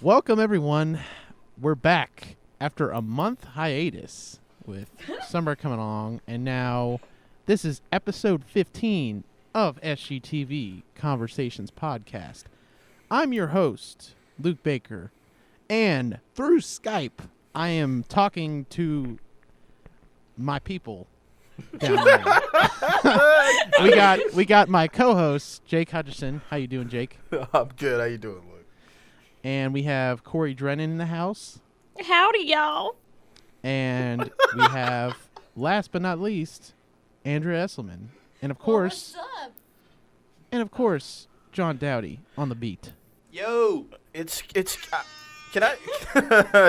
Welcome, everyone. We're back after a month hiatus with summer coming along, and now this is episode 15 of SGTV Conversations Podcast. I'm your host, Luke Baker, and through Skype, I am talking to my people down there. we got my co-host, Jake Hutchison. How you doing, Jake? I'm good. How you doing, Luke? And we have Corey Drennan in the house. Howdy, y'all. And we have, last but not least, Andrea Esselman. And of course, what's up? and of course, John Dowdy on the beat. Yo, it's. Can I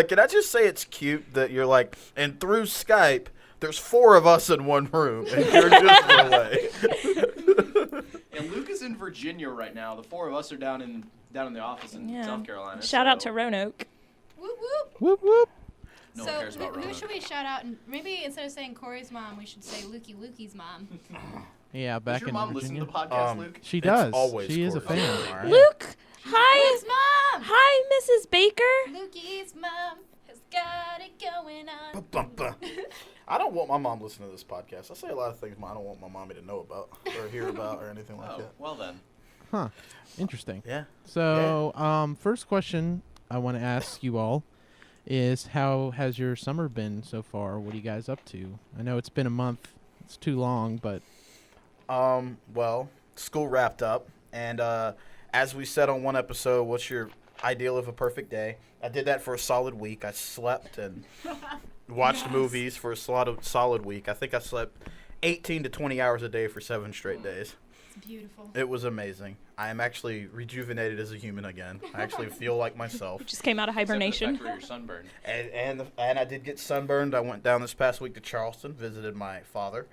can I just say it's cute that you're like, and through Skype, there's 4 of us in one room, and you're just away. And Luke is in Virginia right now. The 4 of us are down in the office in South Carolina. Shout out to Roanoke. Whoop whoop. Whoop, whoop. No one So cares about who Roanoke. should we shout out? And maybe instead of saying Corey's mom, we should say Lukey's mom. Yeah, back Does your in mom listen Virginia. to the podcast, Luke? She does. always She is a Corey's fan. mom, all right? Luke, hi. Lukey's mom. Hi, Mrs. Baker. Lukey's mom has got it going on. Ba-bum-ba. I don't want my mom listening to this podcast. I say a lot of things I don't want my mommy to know about or hear about or anything like Oh, that. well then. Huh. Interesting. Yeah. So, first question I want to ask you all is, how has your summer been so far? What are you guys up to? I know it's been a month. It's too long, but Well, school wrapped up, and as we said on one episode, what's your ideal of a perfect day? I did that for a solid week. I slept and watched movies for a solid week. I think I slept 18 to 20 hours a day for 7 straight days. It's beautiful. It was amazing. I am actually rejuvenated as a human again. I actually feel like myself. Just came out of hibernation. Except for the fact where you're sunburned. And I did get sunburned. I went down this past week to Charleston, visited my father,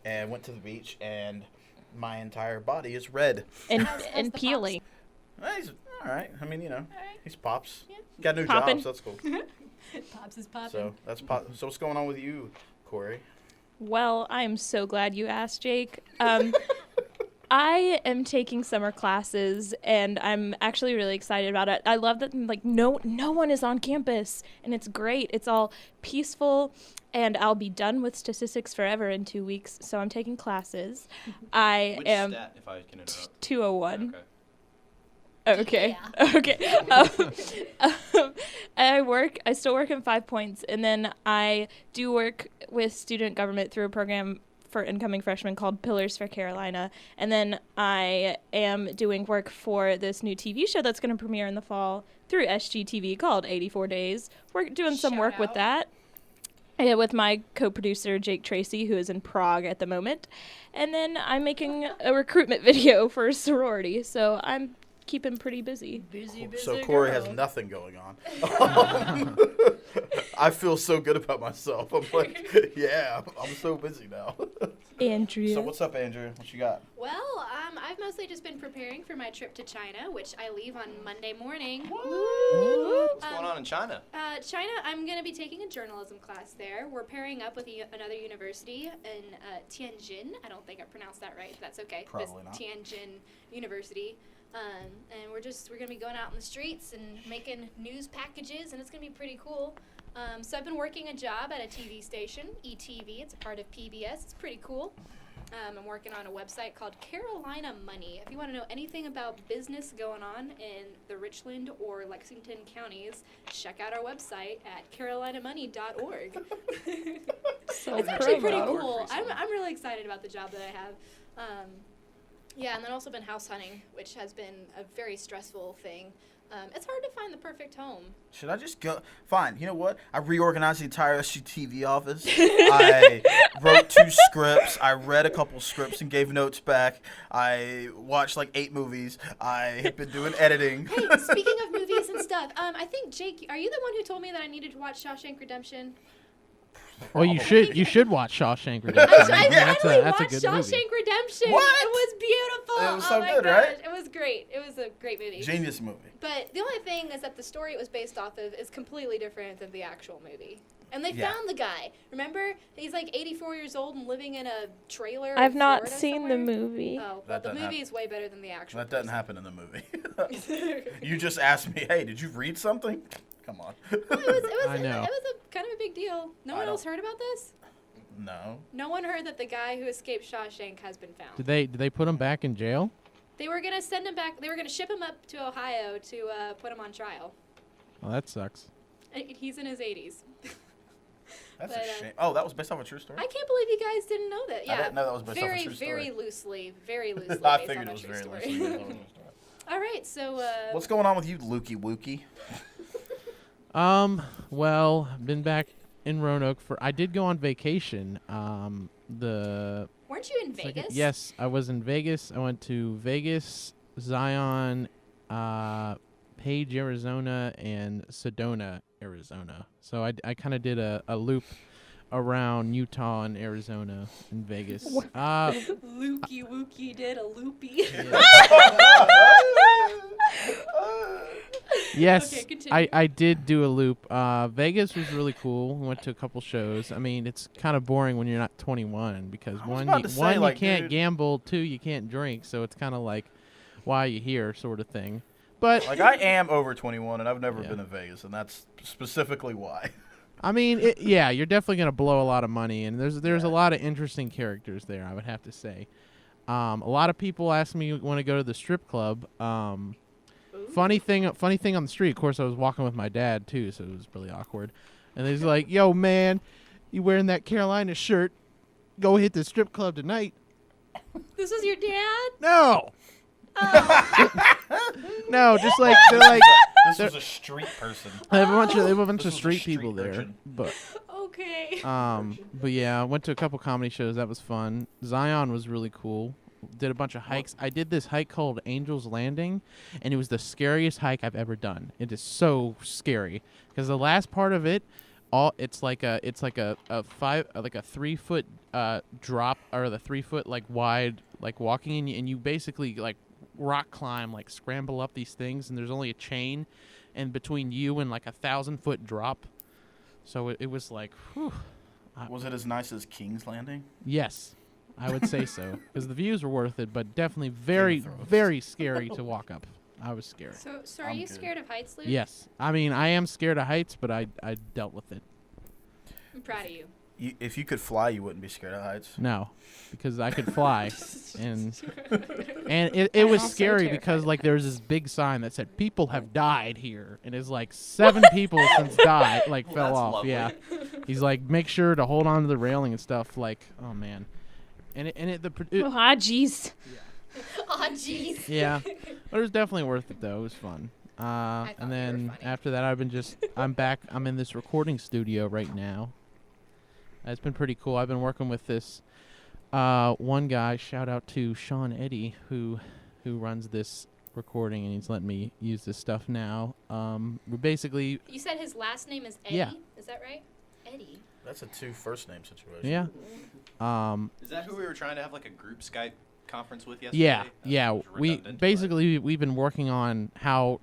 and went to the beach, and my entire body is red. And How's and the peely. He's all right. I mean, All right. he's Pops. Yeah. Got a new Poppin'. job, so that's cool. Pops is popping. So that's So what's going on with you, Corey? Well, I am so glad you asked, Jake. I am taking summer classes, and I'm actually really excited about it. I love that no one is on campus, and it's great. It's all peaceful, and I'll be done with statistics forever in 2 weeks. So I'm taking classes. I Which am stat, if I can interrupt? 201. Okay. Okay. I still work in 5 Points, and then I do work with student government through a program for incoming freshmen called Pillars for Carolina. And then I am doing work for this new TV show that's going to premiere in the fall through SGTV called 84 Days. We're doing some Shout work with out. that. Yeah, with my co-producer, Jake Tracy, who is in Prague at the moment. And then I'm making a recruitment video for a sorority, so I'm keeping pretty busy. Busy So Corey has girl. nothing going on. I feel so good about myself. I'm like, yeah, I'm so busy now. Andrea. So what's up, Andrew? What you got? Well, I've mostly just been preparing for my trip to China, which I leave on Monday morning. What's going on in China? China, I'm going to be taking a journalism class there. We're pairing up with another university in Tianjin. I don't think I pronounced that right. But that's okay. Probably not. Tianjin University. And we're going to be going out in the streets and making news packages, and it's going to be pretty cool. So I've been working a job at a TV station, ETV. It's a part of PBS. It's pretty cool. I'm working on a website called Carolina Money. If you want to know anything about business going on in the Richland or Lexington counties, check out our website at carolinamoney.org. So It's actually pretty promo. cool. I'm really excited about the job that I have. Yeah, and then also been house hunting, which has been a very stressful thing. It's hard to find the perfect home. Should I just go? Fine. You know what? I reorganized the entire SGTV office. I wrote 2 scripts. I read a couple scripts and gave notes back. I watched like 8 movies. I have been doing editing. Hey, speaking of movies and stuff, I think, Jake, are you the one who told me that I needed to watch Shawshank Redemption? well, you should watch Shawshank Redemption. I that's finally a watched good Shawshank movie. Redemption. What? It was beautiful. It was oh so my good, gosh. right? It was great. It was a great movie. Genius movie. But the only thing is that the story it was based off of is completely different than the actual movie. And they Yeah. found the guy. Remember? He's like 84 years old and living in a trailer. I've in not Florida seen somewhere. the movie. Oh, well, That the doesn't movie happen. is way better than the actual. That doesn't happen in the movie. You just asked me, hey, did you read something? Come on. I know. It was a kind of a big deal. No I one don't- else heard about this? No. No one heard that the guy who escaped Shawshank has been found. Did they put him back in jail? They were gonna send him back. They were gonna ship him up to Ohio to put him on trial. Well, that sucks. He's in his 80s. That's But, a shame. Oh, that was based off a true story? I can't believe you guys didn't know that. Yeah, I didn't know that was based off a very, true story. very loosely I based figured on it a was true very story. loosely based on a true story. All right, so What's going on with you, Lukey Wookie? Well, been back in Roanoke I did go on vacation. The weren't you in second- Vegas? yes, I was in Vegas. I went to Vegas, Zion, Page, Arizona, and Sedona, Arizona. So I kind of did a loop around Utah and Arizona and Vegas. Lukey Wookie did a loopy. Yes, Okay, continue. I did do a loop. Vegas was really cool. Went to a couple shows. I mean, it's kind of boring when you're not 21 because I was one, about you, to say, one like, you can't dude. gamble, two you can't drink, so it's kind of like, why are you here, sort of thing. But Like, I am over 21, and I've never Yeah. been to Vegas, and that's specifically why. I mean, yeah, you're definitely gonna blow a lot of money, and there's Yeah. a lot of interesting characters there. I would have to say. A lot of people ask me want to go to the strip club. Funny thing on the street. Of course, I was walking with my dad too, so it was really awkward. And he's like, "Yo, man, you wearing that Carolina shirt? Go hit the strip club tonight." This was your dad? No, Oh. no, just like they're like This was a street person. they have a bunch This of was a street street people there, urchin. but. Okay. But yeah, I went to a couple comedy shows. That was fun. Zion was really cool. Did a bunch of hikes. I did this hike called Angel's Landing, and it was the scariest hike I've ever done. It is so scary because the last part of it, it's like a 3 foot drop, or the 3 foot like wide like walking, and you basically like rock climb, like scramble up these things, and there's only a chain, and between you and like 1,000-foot drop. So it was like, whew. Was it as nice as King's Landing? Yes, I would say so. Because the views were worth it, but definitely very, Game of Thrones. very scary to walk up. I was scared. So are I'm you good. scared of heights, Luke? Yes. I mean, I am scared of heights, but I dealt with it. I'm proud of you. If you could fly, you wouldn't be scared of heights. No, because I could fly. and it was also scary terrified because, of like, there was this big sign that said, "People have died here." And it's like 7 people since died, like, Well, fell that's off. lovely. Yeah. He's like, make sure to hold on to the railing and stuff. Like, oh, man. And Jeez. Aw, jeez. yeah, but it was definitely worth it though. It was fun. thought you And were then funny. after that, I'm back. I'm in this recording studio right now. It's been pretty cool. I've been working with this one guy. Shout out to Sean Eddy, who runs this recording, and he's letting me use this stuff now. We're basically, You said his last name is Eddie? Yeah. Is that right? Eddie. That's a 2 first name situation. yeah. Is that who we were trying to have like a group Skype conference with yesterday? Yeah, That yeah. was We redundant, basically we've been working on how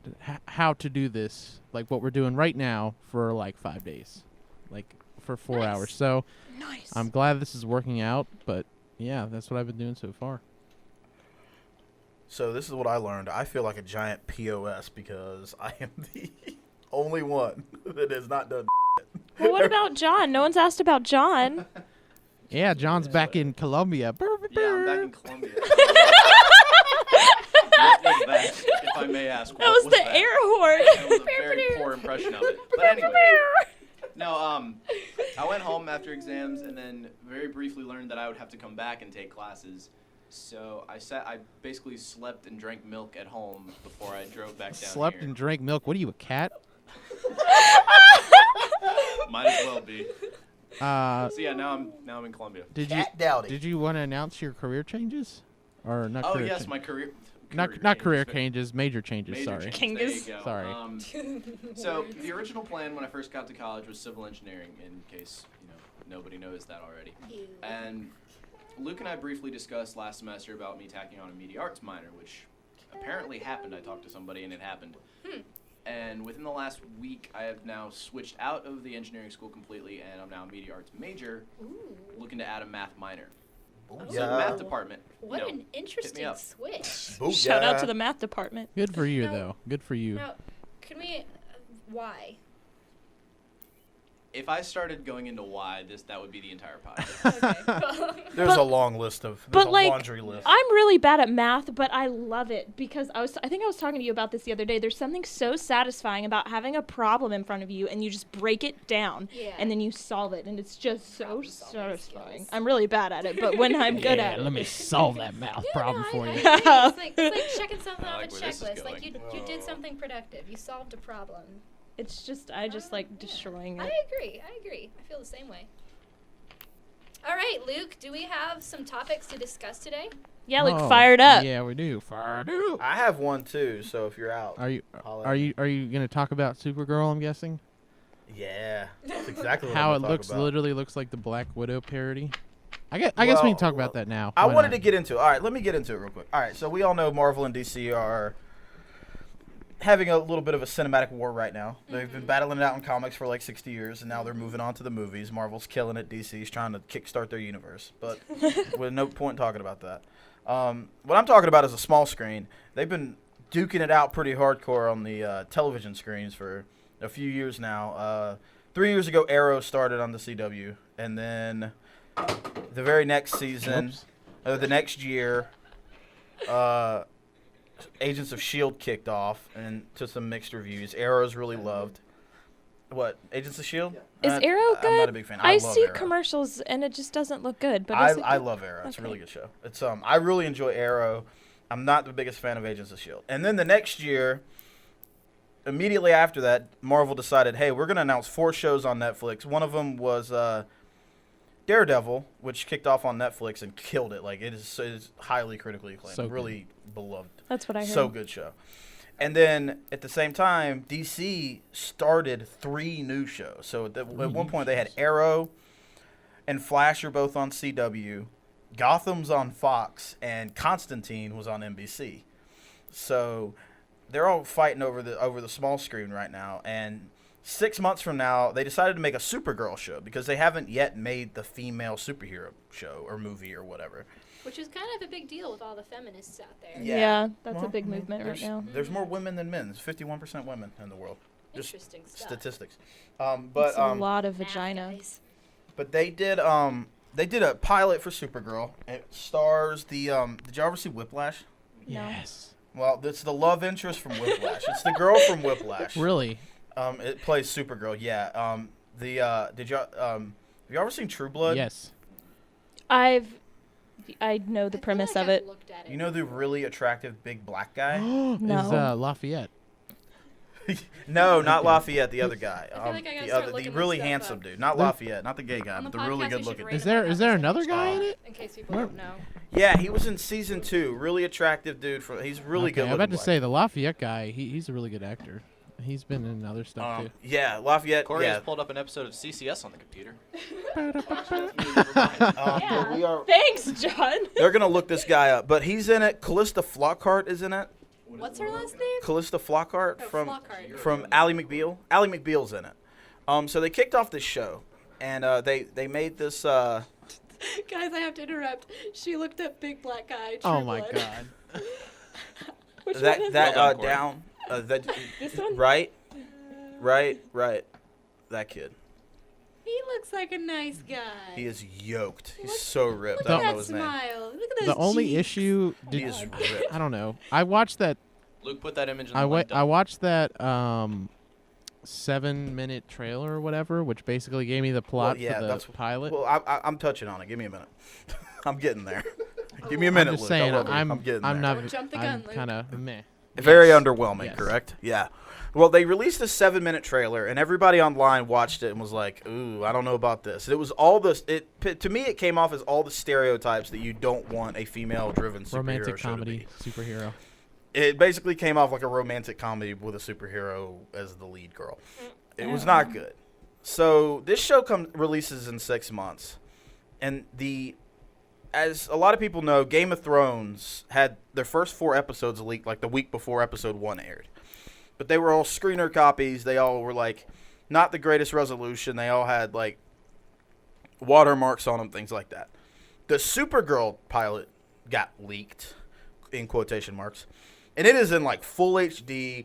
to do this, like what we're doing right now, for like 5 days, like for 4 Nice. hours. So Nice. I'm glad this is working out. But yeah, that's what I've been doing so far. So this is what I learned. I feel like a giant POS because I am the only one that has not done. Well, what about John? No one's asked about John. Yeah, John's back in Colombia. Yeah, I'm back in Colombia. What was that, if I may ask? That was the air horn. That was a very poor impression of it. But anyway. No, I went home after exams and then very briefly learned that I would have to come back and take classes. So I basically slept and drank milk at home before I drove back down Slept here. and drank milk. What are you, a cat? Might as well be. Uh, So yeah, now I'm in Colombia. did you Cat Dowdy. did you want to announce your career changes, or not? Oh career yes, change- my career. not career changes. changes, major changes. Major Sorry. changes. There you go. Sorry. So the original plan when I first got to college was civil engineering. In case nobody knows that already. Ew. And Luke and I briefly discussed last semester about me tacking on a media arts minor, which apparently happened. I talked to somebody and it happened. And within the last week, I have now switched out of the engineering school completely, and I'm now a media arts major, looking to add a math minor. So Yeah. math department. What you know, an interesting up. switch. Shout out to the math department. Good for you, No. though. Good for you. Now, can we? Why? If I started going into why, that would be the entire podcast. Okay. There's a long list of. There's But a like, laundry list. I'm really bad at math, but I love it because I think I was talking to you about this the other day. There's something so satisfying about having a problem in front of you and you just break it down Yeah. and then you solve it, and it's just so Problem-solving satisfying. skills. I'm really bad at it, but when I'm good at it, let me solve that math problem for you. It's like checking something I off like a where this is checklist. Like going. you did something productive. You solved a problem. it's just I just like destroying I it. agree. I feel the same way. All right, Luke, do we have some topics to discuss today? Yeah, like Oh, fired up. Yeah, we do. Fired up. I have one too. So if you're out, Are you holla. are you gonna talk about Supergirl? I'm guessing. Yeah, that's exactly what How I'm it gonna looks talk about. literally looks like the Black Widow parody. I guess we can talk about that now. I Why wanted not? to get into it. All right, let me get into it real quick. All right, so we all know Marvel and DC are having a little bit of a cinematic war right now. They've been battling it out in comics for like 60 years, and now they're moving on to the movies. Marvel's killing it. DC's trying to kickstart their universe, but with no point talking about that. What I'm talking about is a small screen. They've been duking it out pretty hardcore on the television screens for a few years now. 3 years ago, Arrow started on the CW, and then the very next season, Whoops. the next year, Agents of S.H.I.E.L.D. kicked off, and to some mixed reviews. Arrow's really loved. What, Agents of S.H.I.E.L.D.? Is Arrow good? I'm not a big fan. I love see Arrow. commercials and it just doesn't look good. But I love Arrow. It's a Okay. really good show. It's I really enjoy Arrow. I'm not the biggest fan of Agents of S.H.I.E.L.D. And then the next year, immediately after that, Marvel decided, hey, we're going to announce 4 shows on Netflix. One of them was Daredevil, which kicked off on Netflix and killed it. Like, it is highly critically acclaimed. So good. Really beloved. That's what I heard. So good show. And then at the same time, DC started 3 new shows. So at one point they had Arrow and Flash are both on CW, Gotham's on Fox, and Constantine was on NBC. So they're all fighting over the small screen right now. And 6 months from now, they decided to make a Supergirl show because they haven't yet made the female superhero show or movie or whatever. Which is kind of a big deal with all the feminists out there. Yeah. Yeah, that's Well, a big I mean, movement right now. There's more women than men. There's 51% women in the world. Just Interesting stuff. statistics. It's But a lot of Math, vagina. guys. but they did a pilot for Supergirl. It stars the did you ever see Whiplash? No. Yes. Well, it's the love interest from Whiplash. It's the girl from Whiplash. Really? It plays Supergirl. Yeah. Did you have you ever seen True Blood? Yes. I know the I feel premise like of I've it. looked at it. You know the really attractive big black guy? Is No. Lafayette? No, not Lafayette. The other guy. I feel like I gotta the start the looking really this stuff handsome up. dude. Not There- Lafayette. Not the gay guy, On but the the really podcast, good we should looking. rate Is him out there of is there five another stars. guy in it? In case people Where- don't know. Yeah, he was in season 2. Really attractive dude. He's really Okay, good. I'm about to say the Lafayette guy. He's a really good actor. He's been in other stuff too. Yeah, Lafayette. Corey yeah. has pulled up an episode of CCS on the computer. But we are. Thanks, John. They're gonna look this guy up, but he's in it. Callista Flockhart is in it. What's her last name? Callista Flockhart Oh, from Flockhart. from Ally McBeal. Ally McBeal's in it. So they kicked off this show, and they made this. Guys, I have to interrupt. She looked up Big Black Guy. True Oh my Blood. god. Which one that is that Well done, Corey. down that This one? right that kid. He looks like a nice guy. He is yoked. He's so ripped. Look I at don't know that his name. smile. Look at those The only cheeks. issue. He Did, is ripped. I don't know. I watched that. Luke, put that image in I the link dump. watched that 7-minute trailer or whatever, which basically gave me the plot yeah, for the that's- pilot. Well, I'm touching on it. Give me a minute. I'm getting there. Give me a I'm minute, just Luke. saying. Don't worry. I'm getting I'm there. not. Don't jump the I'm gun, Luke. kind of meh. Very Yes. underwhelming, Yes. correct? Yeah. Well, they released a 7-minute trailer, and everybody online watched it and was like, "Ooh, I don't know about this." It was all this. To me, it came off as all the stereotypes that you don't want a female-driven superhero Romantic show comedy to be. superhero. It basically came off like a romantic comedy with a superhero as the lead girl. It was not good. So this show releases in 6 months, and as a lot of people know, Game of Thrones had their first 4 episodes leaked like the week before episode 1 aired. but they were all screener copies. They all were like not the greatest resolution. They all had like watermarks on them, things like that. The Supergirl pilot got leaked, in quotation marks, and it is in like full HD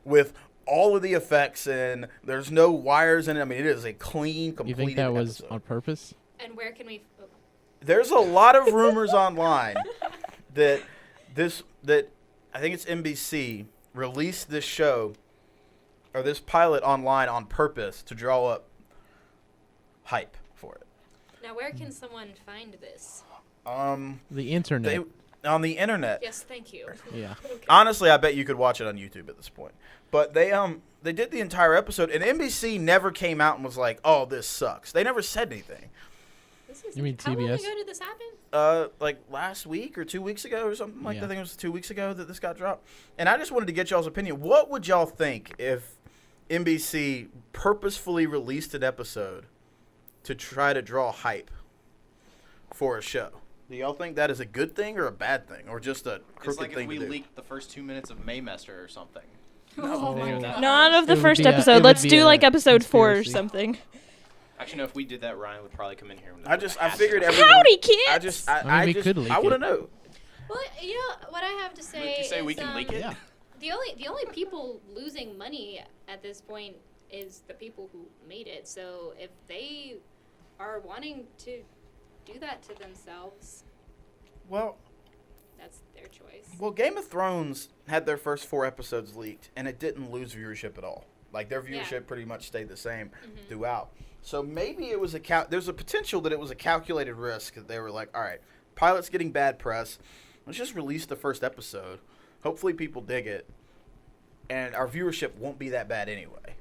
with all of the effects in. There's no wires in it. I mean, it is a clean, completed You think that was episode. on purpose? And where can we? Oh. There's a lot of rumors online that I think it's NBC released this show or this pilot online on purpose to draw up hype for it. Now, where can someone find this? The internet. On the internet. Yes, thank you. Yeah. Okay. Honestly, I bet you could watch it on YouTube at this point. But they did the entire episode, and NBC never came out and was like, "Oh, this sucks." They never said anything. You mean How long TBS? ago did this happen? Like last week or 2 weeks ago or something like that. Yeah. I think it was 2 weeks ago that this got dropped. And I just wanted to get y'all's opinion. What would y'all think if NBC purposefully released an episode to try to draw hype for a show? Do y'all think that is a good thing or a bad thing, or just a It's crooked like if thing we to do? leaked the first 2 minutes of Maymester or something. Oh my Ew. god. None of the It would first be a- it episode. would Let's be do a like episode 4 or conspiracy. something. Actually, no. If we did that, Ryan would probably come in here. And I figured everyone. Howdy, kids! I mean, we could leak I want to it. know. Well, you know what I have to say. You say we is, can leak it? Yeah. The only people losing money at this point is the people who made it. So if they are wanting to do that to themselves, Well, that's their choice. Well, Game of Thrones had their first 4 episodes leaked, and it didn't lose viewership at all. Like, their viewership Yeah. pretty much stayed the same throughout. So maybe it was there's a potential that it was a calculated risk. That they were like, all right, pilot's getting bad press. Let's just release the first episode. Hopefully people dig it, and our viewership won't be that bad anyway.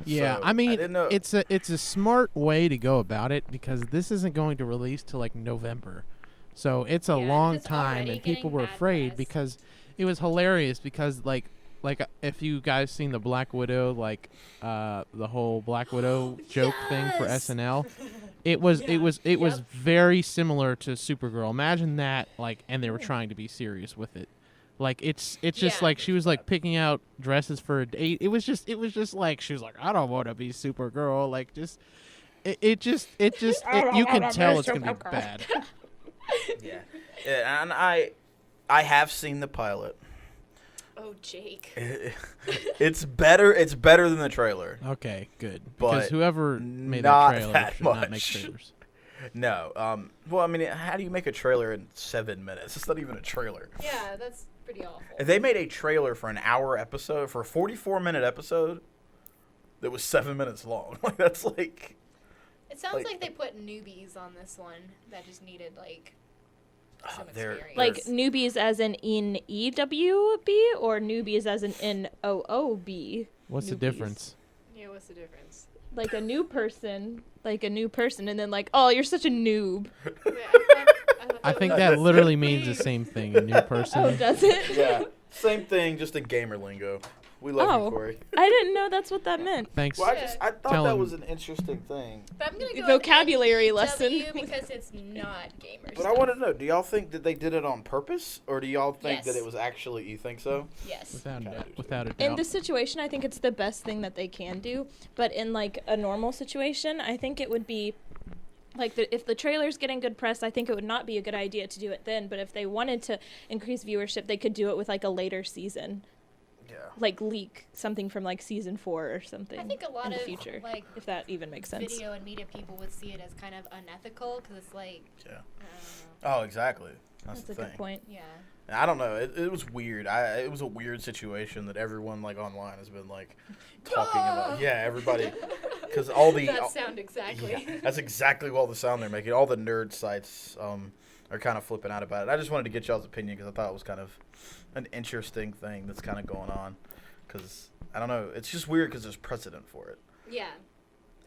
Yeah, So, I mean, didn't know. it's a smart way to go about it because this isn't going to release till like November, so it's a Yeah, long it's time, already and people getting were bad afraid press. because it was hilarious because like if you guys seen the Black Widow the whole Black Widow joke thing for Yes! SNL, it was Yep. very similar to Supergirl. Imagine that and they were trying to be serious with it. Like it's just Yeah. like she was like picking out dresses for a date. It was just like she was like, I don't want to be Supergirl. Like just you can tell it's gonna be bad. Yeah, and I have seen the pilot. Oh, Jake. It's better. It's better than the trailer. Okay, good. But Because whoever made not that trailer that should not make much. trailers. No. Well, I mean, how do you make a trailer in 7 minutes? It's not even a trailer. Yeah, that's pretty awful. If they made a trailer for an hour episode, for a 44-minute episode, that was 7 minutes long. Like that's like. It sounds like- like they put newbies on this one that just needed some they're- experience. Like newbies as in EWB or newbies as in NOOB? What's the Newbies. difference? Yeah, what's the difference? Like a new person, and then like, oh, you're such a noob. I think that literally means the same thing. A new person. Oh, does it? Yeah, same thing, just in gamer lingo. We love Oh. you, Corey. I didn't know that's what that meant. Thanks. Well, I thought Tell that him. was an interesting thing. But I'm gonna go Vocabulary with lesson. NEW because it's not gamers. But I want to know, do y'all think that they did it on purpose, or do y'all think that Yes. it was actually? You think so? Yes. Without a doubt. In this situation, I think it's the best thing that they can do. But in like a normal situation, I think it would be like if the trailer's getting good press, I think it would not be a good idea to do it then. But if they wanted to increase viewership, they could do it with like a later season, Yeah. like leak something from like season 4 or something. I think a lot in the of future, like if that even makes sense. video and media people would see it as kind of unethical because it's like, Yeah. I don't know. Oh, exactly. That's That's the a thing. good point. Yeah. I don't know. It was weird. It was a weird situation that everyone like online has been like talking about. Yeah, everybody, because all the That sound exactly. yeah, that's exactly all the sound they're making. All the nerd sites are kind of flipping out about it. I just wanted to get y'all's opinion because I thought it was kind of an interesting thing that's kind of going on. Because I don't know, it's just weird because there's precedent for it. Yeah.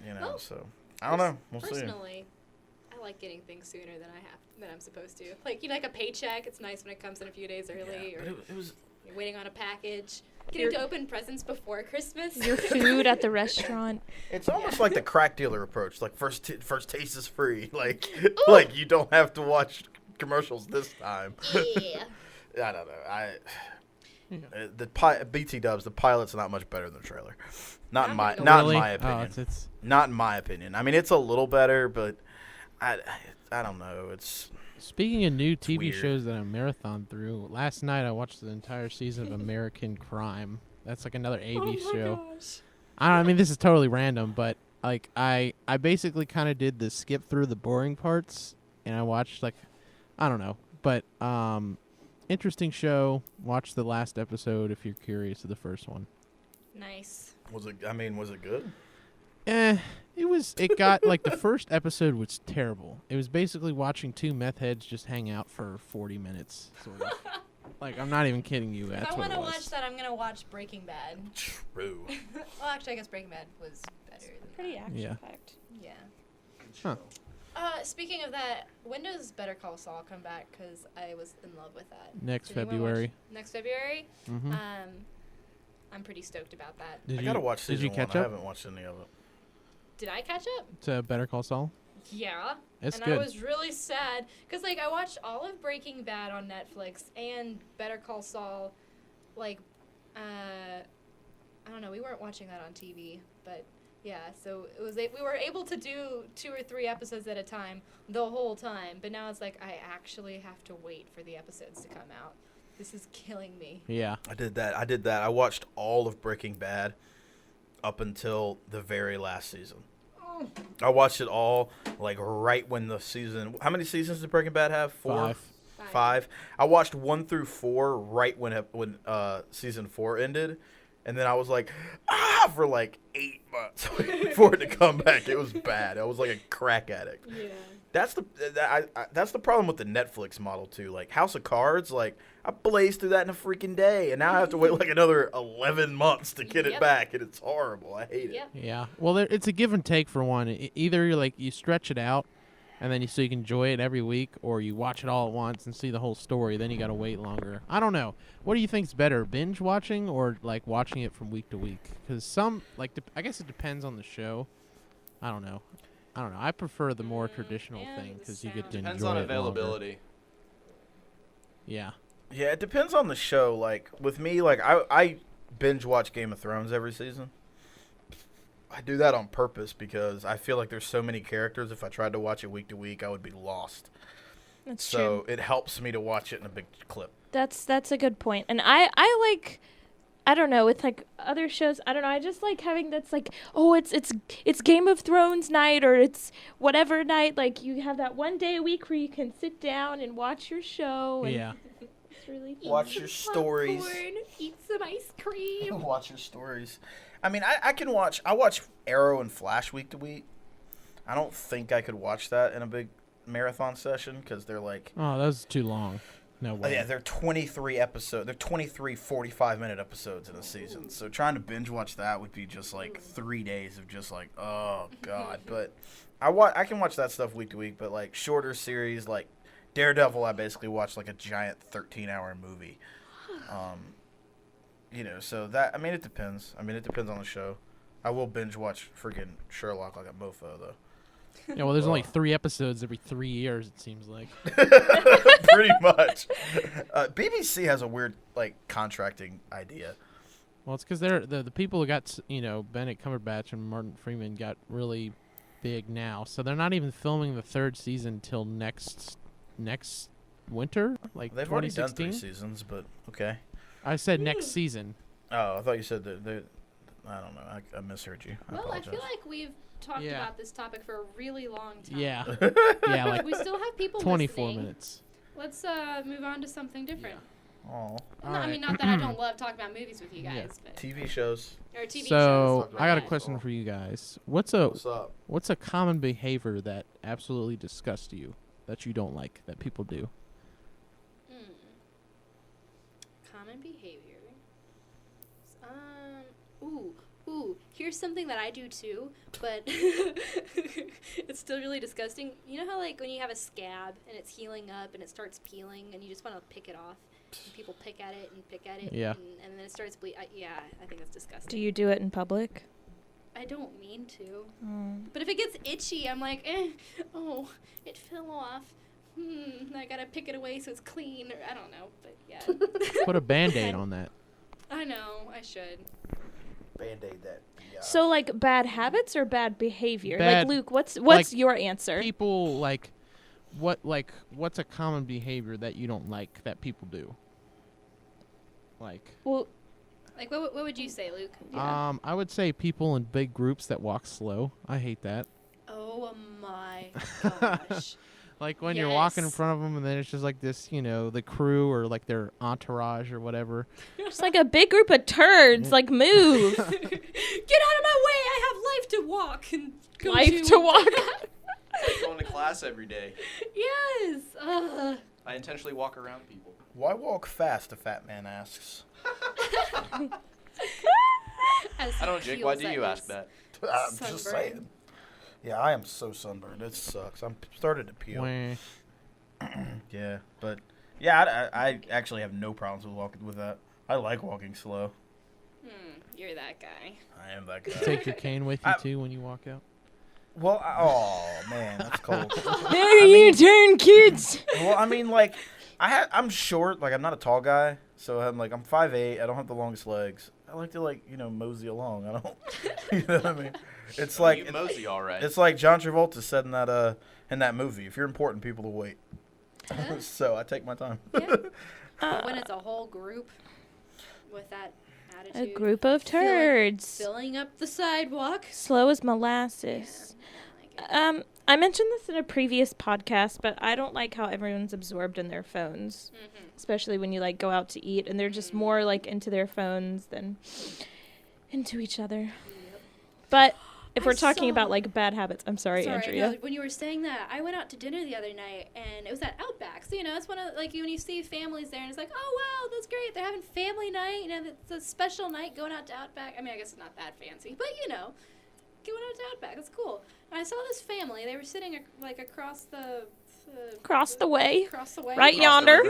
You know, Well, so I don't know. We'll see. Personally, I like getting things sooner than I'm supposed to. Like like a paycheck. It's nice when it comes in a few days early, Yeah, or but it was. you're waiting on a package. Getting to open presents before Christmas. Your food at the restaurant. It's almost like the crack dealer approach. Like first taste is free. Like like you don't have to watch commercials this time. Yeah. I don't know. BT Dubs, the pilot's not much better than the trailer. Not in my Really? opinion. Oh, it's Not in my opinion. I mean, it's a little better, but I don't know. It's Speaking of new TV weird. shows that I marathon through, last night I watched the entire season of American Crime. That's like another AV show. Gosh. I mean, this is totally random, but like I basically kind of did the skip through the boring parts, and I watched like, I don't know, but interesting show. Watch the last episode if you're curious of the first one. Nice. was it good? It got like the first episode was terrible. It was basically watching two meth heads just hang out for 40 minutes, sort of. Like, I'm not even kidding you. That's If I what want it to was. watch that, I'm gonna watch Breaking Bad. True. Well, actually, I guess Breaking Bad was better. Than Pretty that. action-packed. Yeah. Huh. Speaking of that, when does Better Call Saul come back? Because I was in love with that. Next Did anyone February. watch- Next February. Mm-hmm. I'm pretty stoked about that. I gotta watch Did season you catch one. I up haven't watched any of it. Did I catch up? to Better Call Saul? Yeah. It's and good. I was really sad because like I watched all of Breaking Bad on Netflix and Better Call Saul, like, I don't know, we weren't watching that on TV, but yeah, so it was we were able to do 2 or 3 episodes at a time the whole time, but now it's like I actually have to wait for the episodes to come out. This is killing me. Yeah. I did that. I watched all of Breaking Bad up until the very last season. I watched it all like right when the season. How many seasons did Breaking Bad have? 4? 5. 5. I watched 1 through 4 right when season 4 ended, and then I was like, for like 8 months waiting for it to come back. It was bad. I was like a crack addict. Yeah. That's the problem with the Netflix model too. Like House of Cards, like I blazed through that in a freaking day, and now I have to wait like another 11 months to get it Yep. back, and it's horrible. I hate it. Yep. Yeah. Well, it's a give and take for one. Either you're like you stretch it out, and then so you can enjoy it every week, or you watch it all at once and see the whole story. Then you got to wait longer. I don't know. What do you think's better, binge watching or like watching it from week to week? Because some like I guess it depends on the show. I don't know. I prefer the more traditional and thing the because you get to Depends enjoy on it longer. availability. Yeah. Yeah, it depends on the show. Like with me, like I binge watch Game of Thrones every season. I do that on purpose because I feel like there's so many characters. If I tried to watch it week to week, I would be lost. That's So true. it helps me to watch it in a big clip. That's a good point. And I like, I don't know, with like other shows, I don't know, I just like having that's like, oh, it's Game of Thrones night or it's whatever night. Like you have that one day a week where you can sit down and watch your show. And Yeah. It's really fun. Watch your stories. Popcorn, eat some ice cream. Watch your stories. I mean, I watch Arrow and Flash week to week. I don't think I could watch that in a big marathon session because they're like, Oh, that was too long. No oh, way. yeah, they're 23 episodes. They're 23 45-minute episodes in a season. So trying to binge watch that would be just like 3 days of just like, oh god. But I can watch that stuff week to week. But like shorter series like Daredevil, I basically watch like a giant 13-hour movie. So that it depends. It depends on the show. I will binge watch friggin' Sherlock like a mofo though. Yeah, well, there's only 3 episodes every 3 years, it seems like. Pretty much. BBC has a weird like contracting idea. Well, it's because they're the people who got, Benedict Cumberbatch and Martin Freeman got really big now. So they're not even filming the 3rd season till next winter, like They've already done 2016. 3 seasons, but okay. I said next season. Oh, I thought you said that. I don't know. I misheard you. Well, I apologize. feel like we've talked Yeah. about this topic for a really long time. Yeah. Yeah, like We still have people 24 listening. minutes. Let's move on to something different. Aw. All No, I right. mean, not that I don't love talking about movies with you guys, Yeah. but TV shows. or TV So shows. I got a Yeah. question for you guys. What's up? What's a common behavior that absolutely disgusts you, that you don't like, that people do? Common behavior. Here's something that I do too, but it's still really disgusting. You know how like when you have a scab and it's healing up and it starts peeling and you just want to pick it off? And people pick at it and pick at it. Yeah. And then it starts bleeding. Yeah, I think that's disgusting. Do you do it in public? I don't mean to. But if it gets itchy, I'm like, oh, it fell off. I gotta pick it away so it's clean, or I don't know, but yeah. Put a Band-Aid on that. I know, I should. Band-Aid that. Yeah. So like bad habits or bad behavior? Bad- like Luke, what's like, your answer? People what's a common behavior that you don't like that people do? Like, Well, Like, what would you say, Luke? I would say people in big groups that walk slow. I hate that. Oh my gosh. Like when you're walking in Yes. front of them and then it's just like this, the crew or like their entourage or whatever. it's like a big group of turds. Like move. Get out of my way! I have life to walk and go Life to walk. I'm going to class every day. Yes. I intentionally walk around people. Why walk fast? A fat man asks. I don't, Jake. Why do you ask that? I'm just Sunburn. saying. Yeah, I am so sunburned. It sucks. I'm started to peel. Wah. Yeah, but yeah, I actually have no problems with walking with that. I like walking slow. You're that guy. I am that guy. Take your cane with you I- too when you walk out. Well, oh man, that's cold. There you turn, kids. Well, I mean, like, I'm short. Like, I'm not a tall guy, so I'm 5'8". I don't have the longest legs. I like to mosey along. I don't. You know what I mean? It's like You mosey, all right. it's like John Travolta said in that movie. If you're important, people will wait. So I take my time. Yeah. But when it's a whole group with that A attitude. group of turds. Filling up the sidewalk. Slow as molasses. I mentioned this in a previous podcast, but I don't like how everyone's absorbed in their phones, especially when you go out to eat and they're just more into their phones than into each other. But if I we're talking saw- about bad habits, I'm sorry, Andrea. No, when you were saying that, I went out to dinner the other night, and it was at Outback. So, it's one of, when you see families there, and it's like, oh, wow, that's great. They're having family night, it's a special night going out to Outback. I mean, I guess it's not that fancy, but, going out to Outback. It's cool. And I saw this family. They were sitting, across the... Across the way. Across the way. Right Across the yonder.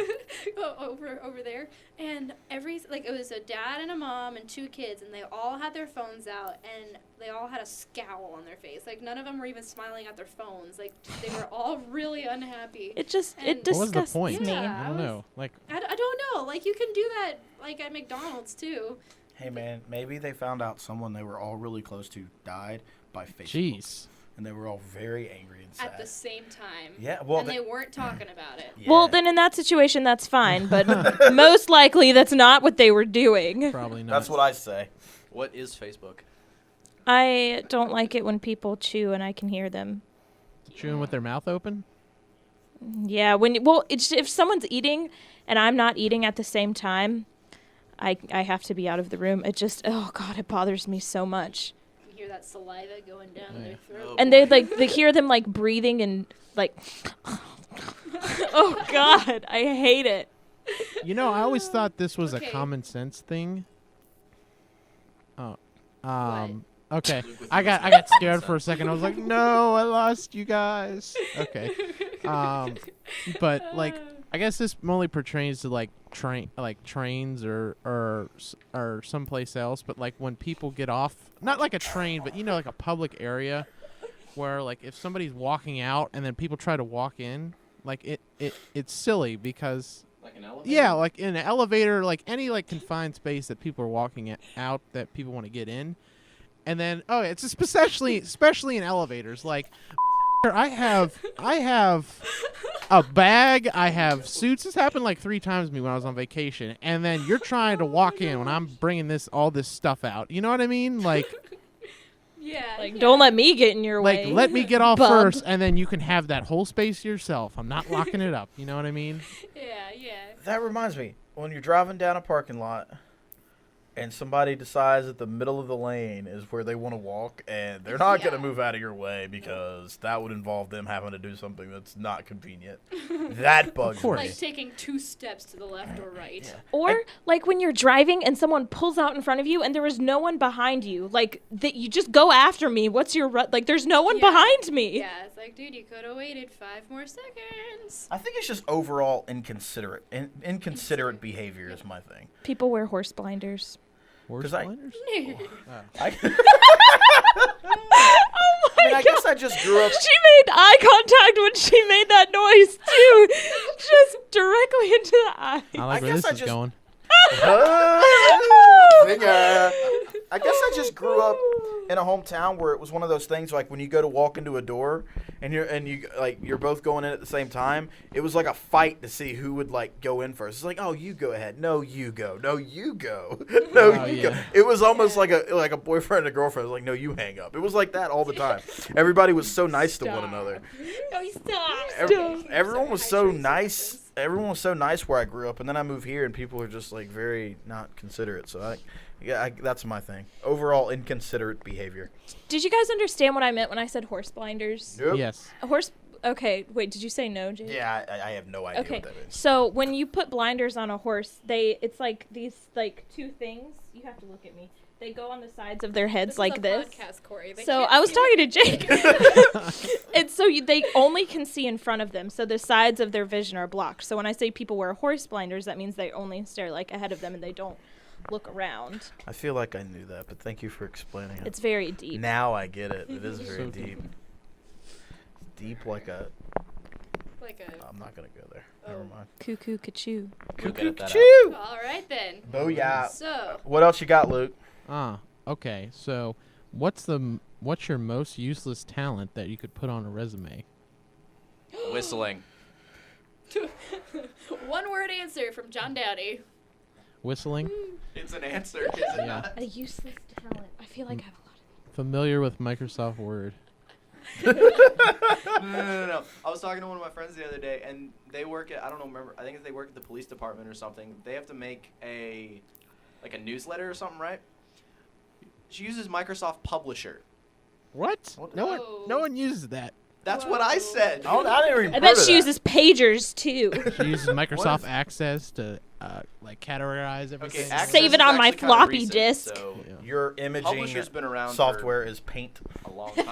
river. over there, and it was a dad and a mom and 2 kids, and they all had their phones out, and they all had a scowl on their face. None of them were even smiling at their phones. They were all really unhappy. It just, And- it What was the disgusts point? me. Yeah. I don't know. Like, I don't know. You can do that at McDonald's too. Hey man, maybe they found out someone they were all really close to died by Facebook. jeez. And they were all very angry and sad. At the same time. Yeah, well, and they weren't talking about it. yeah. Well, then in that situation, that's fine. But most likely, that's not what they were doing. Probably not. That's what I say. What is Facebook? I don't like it when people chew and I can hear them. Chewing with their mouth open? Yeah, if someone's eating and I'm not eating at the same time, I have to be out of the room. It just, oh God, it bothers me so much. You hear that saliva going down Yeah. their throat. Oh, And they hear them breathing and oh God, I hate it. I always thought this was Okay. a common sense thing. Oh. What? Okay. Luke with I your got scared for a second. I was like, "No, I lost you guys." Okay. But I guess this only pertains to trains or someplace else, but when people get off, not like a train, but a public area where if somebody's walking out and then people try to walk in, it's silly because Like an elevator? yeah, in an elevator, any confined space that people are walking out that people want to get in. And then it's especially in elevators. I have a bag, I have suits. This happened 3 times to me when I was on vacation. And then you're trying to walk in when I'm bringing all this stuff out. You know what I mean? Yeah. Don't let me get in your way. Let me get off bub. first, and then you can have that whole space yourself. I'm not locking it up. You know what I mean? Yeah. That reminds me, when you're driving down a parking lot and somebody decides that the middle of the lane is where they want to walk and they're not going Yeah. to move out of your way because that would involve them having to do something that's not convenient. That bugs course. me. Taking 2 steps to the left or right. Or when you're driving and someone pulls out in front of you and there is no one behind you, that you just go after me. What's your there's no one Yeah. behind me. Yeah, it's dude, you could have waited 5 more seconds. I think it's just overall inconsiderate. Inconsiderate behavior is my thing. People wear horse blinders. Horse 'Cause I- blinders? I, I guess I just grew up. She made made eye contact when she made that noise too, just directly into the eye. I like where guess this I is just- going. Zinger. I guess I just grew up in a hometown where it was one of those things like when you go to walk into a door and you're both going in at the same time. It was like a fight to see who would like go in first. It's like, oh, you go ahead. No, you go. No, you go. No, Oh, you yeah. go. It was almost like a boyfriend and a girlfriend. It was like, no, you hang up. It was like that all the time. Everybody was so nice to one another. No, stop. Everyone was so nice. Everyone was so nice where I grew up, and then I moved here, and people are just like very not considerate. So that's my thing. Overall, inconsiderate behavior. Did you guys understand what I meant when I said horse blinders? Nope. Yes. A horse. Okay, wait. Did you say no, Jake? Yeah, I have no idea Okay, what that means. so when you put blinders on a horse, it's like these like two things. You have to look at me. They go on the sides of their heads like this. Podcast, Corey. They So can't I was see talking to Jake. And so they only can see in front of them. So the sides of their vision are blocked. So when I say people wear horse blinders, that means they only stare like ahead of them and they don't look around. I feel like I knew that, but thank you for explaining it. It's very deep. Now I get it. It is very So deep. Deep like a. like a. I'm not gonna go there. Never mind. Cuckoo, choo. We'll get that out. Choo! All right then. Booyah. So What else you got, Luke? Okay. So, what's your most useless talent that you could put on a resume? Whistling. one word answer from John Dowdy. Whistling. It's an answer, is it Yeah. not? A useless talent. I feel like I have a lot of Familiar with Microsoft Word. No. I was talking to one of my friends the other day, and they work at, I don't know, remember, I think they work at the police department or something. They have to make a newsletter or something, right? She uses Microsoft Publisher. What? No Whoa. one uses that. That's what I said. Oh, I didn't even I bet she uses pagers too. She uses Microsoft is- Access to like categorize everything. Okay, Access Save it is on my actually kinda floppy recent, disk. So Yeah. Your imaging Publisher's been around software is Paint. for a long time.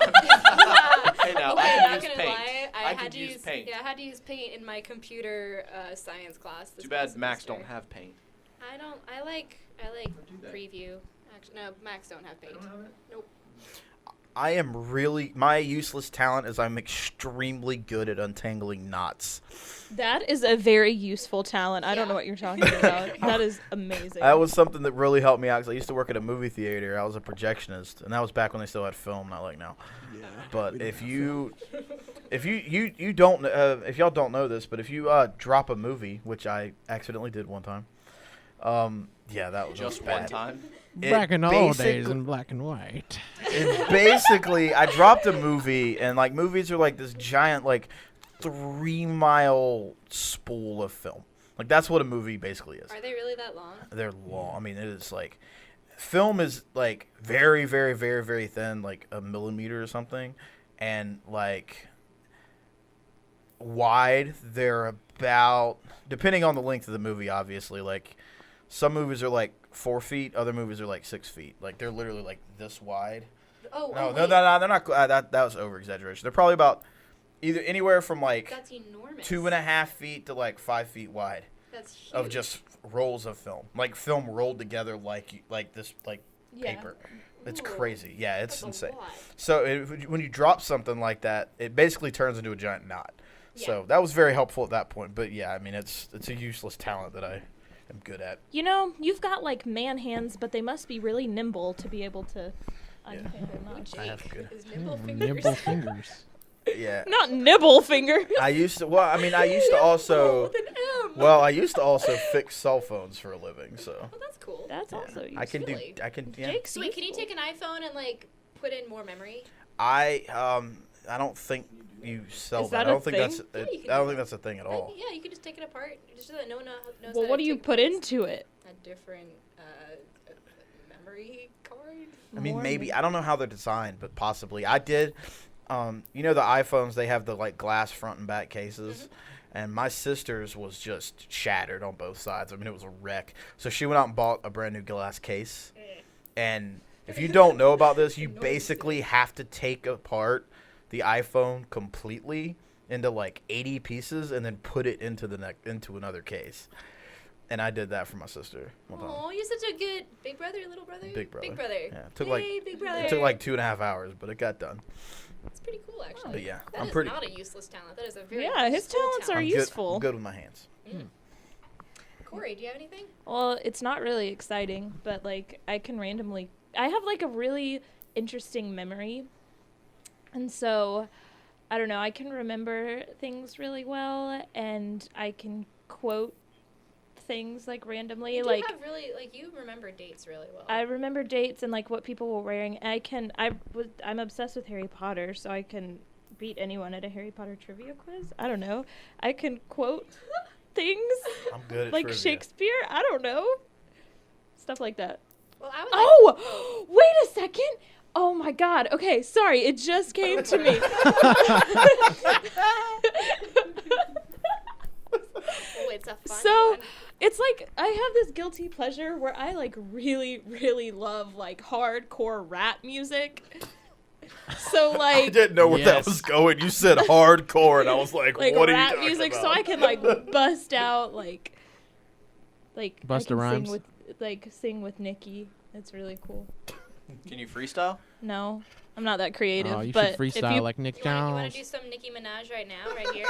Hey now, Okay, I not can use gonna Paint. lie, I I had could to use Paint. Yeah, I had to use Paint in my computer science class. This Too bad past Macs semester. don't have Paint. I like do they? preview. Actually, no, Macs don't have Paint. Nope. I am really my useless talent is I'm extremely good at untangling knots. That is a very useful talent. I don't know Yeah. what you're talking about. That is amazing. That was something that really helped me out because I used to work at a movie theater. I was a projectionist, and that was back when they still had film, not like now. Yeah. But if y'all don't know this, but if you drop a movie, which I accidentally did one time, yeah, that was Just bad. one time. It Back in the old days basically- in black and white. It basically, I dropped a movie, and like movies are like this giant, like 3-mile spool of film. Like that's what a movie basically is. Are they really that long? They're long. I mean, it is like film is like very, very, very, very thin, like a millimeter or something, and like wide. They're about, depending on the length of the movie, obviously. Like some movies are like 4 feet, other movies are like 6 feet. Like they're literally like this wide. Oh, No, wait. they're not. That was over exaggeration. They're probably about either anywhere from like That's enormous. 2.5 feet to like 5 feet wide That's huge. of just rolls of film, like film rolled together like this, like Yeah. paper. It's Ooh, crazy. Yeah, it's that's a insane. lot. So when you drop something like that, it basically turns into a giant knot. Yeah. So that was very helpful at that point. But yeah, I mean, it's a useless talent that I am good at. You know, you've got like man hands, but they must be really nimble to be able to untangle Ooh, knots. I have Jake, good- his nimble Mm, fingers. nimble fingers. Yeah. Not nibble finger. I used to. Well, I mean, I used to also. With an M. Well, I used to also fix cell phones for a living. So Oh, that's cool. That's yeah. also useful. I can do. Really? I can. Yeah. Jake's So wait, can you useful. take an iPhone and like put in more memory? I don't think you sell Is that. that I a don't think that's. thing? Yeah, you can I don't do think that's a thing at all. Yeah, you can just take it apart just so that no one knows. Well, how what to do you take put place. into it? A different memory card. I mean, More maybe. than- I don't know how they're designed, but possibly. I did. You know the iPhones, they have the like glass front and back cases. And my sister's was just shattered on both sides. I mean, it was a wreck. So she went out and bought a brand new glass case. And if you don't know about this, you basically have to take apart the iPhone completely into like 80 pieces and then put it into into another case. And I did that for my sister one time. Oh, you're such a good big brother, little brother. Big brother. Big brother. Yeah, it took Yay, big brother. it took like 2.5 hours, but it got done. It's pretty cool, actually. But yeah, That I'm is pretty. not a useless talent. That is a very Yeah, his useful talents are talent. useful. I'm good with my hands. Corey, do you have anything? Well, it's not really exciting, but like I have like a really interesting memory. And so, I don't know, I can remember things really well and I can quote things like randomly. You do like have really, like, you remember dates really well. I remember dates and like what people were wearing. I'm obsessed with Harry Potter, so I can beat anyone at a Harry Potter trivia quiz. I don't know. I can quote things I'm good at like trivia. Shakespeare. I don't know. Stuff like that. Well, I would Oh, wait a second. Oh my God. Okay, sorry. It just came to me. Oh, it's a fun So, one. it's like I have this guilty pleasure where I like really, really love like hardcore rap music. So I like didn't know where Yes. that was going. You said hardcore, and I was like, like "What are you rap talking music, about?" so I can like bust out like Busta I can rhymes? sing with Nikki. It's really cool. Can you freestyle? No, I'm not that creative. Oh, you but should freestyle if you, like Nick You want Jones. to do some Nicki Minaj right now, right here?